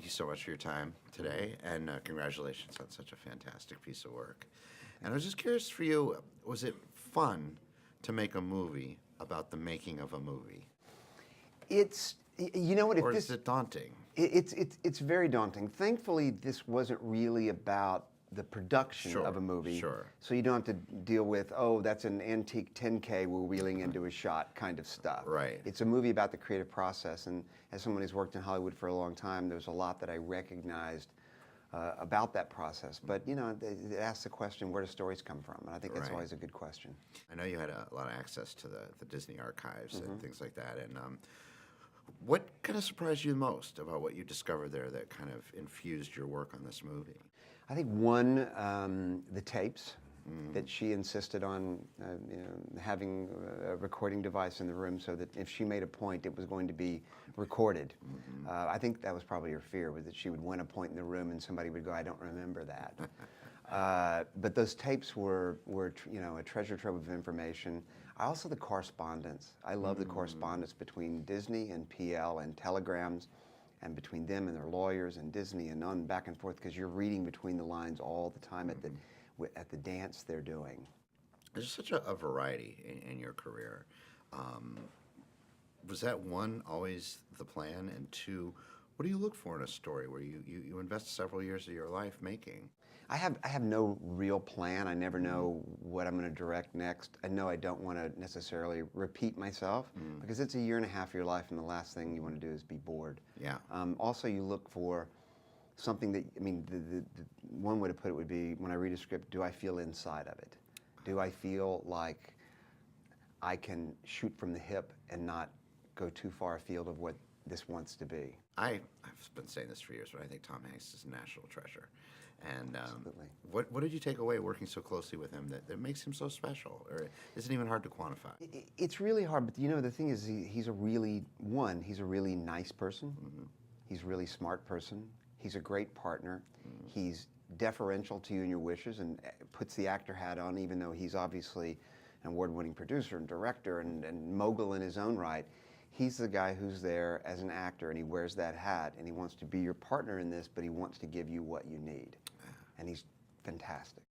you so much for your time today, and congratulations on such a fantastic piece of work. And I was just curious for you, was it fun to make a movie about the making of a movie? It's, you know what, if Or this, is it daunting? it's very daunting. Thankfully, this wasn't really about the production of a movie. Sure. So you don't have to deal with, oh, that's an antique 10K we're wheeling into a shot kind of stuff. Right. It's a movie about the creative process, and as someone who's worked in Hollywood for a long time, there's a lot that I recognized about that process. But, you know, it asks the question, where do stories come from? And I think that's Right. always a good question. I know you had a lot of access to the Disney archives and things like that. And what kind of surprised you most about what you discovered there that kind of infused your work on this movie? I think one, the tapes that she insisted on you know, having a recording device in the room so that if she made a point, it was going to be recorded. I think that was probably her fear, was that she would win a point in the room and somebody would go, I don't remember that. But those tapes were you know, a treasure trove of information. Also the correspondence. I love the correspondence between Disney and PL and telegrams, and between them and their lawyers and Disney and on back and forth, because you're reading between the lines all the time at the dance they're doing. There's such a variety in your career. Was that one always the plan? And two, what do you look for in a story where you invest several years of your life making? I have no real plan. I never know what I'm going to direct next. I know I don't want to necessarily repeat myself, because it's a year and a half of your life, and the last thing you want to do is be bored. Yeah. Also, you look for something that, I mean, the one way to put it would be, when I read a script, do I feel inside of it? Do I feel like I can shoot from the hip and not go too far afield of what this wants to be? I've been saying this for years, but I think Tom Hanks is a national treasure. And Absolutely. what did you take away working so closely with him that makes him so special? Or is it even hard to quantify? It's really hard, but you know, the thing is, he's a really nice person. He's a really smart person. He's a great partner. He's deferential to you and your wishes and puts the actor hat on, even though he's obviously an award-winning producer and director and mogul in his own right. He's the guy who's there as an actor, and he wears that hat, and he wants to be your partner in this, but he wants to give you what you need. And he's fantastic.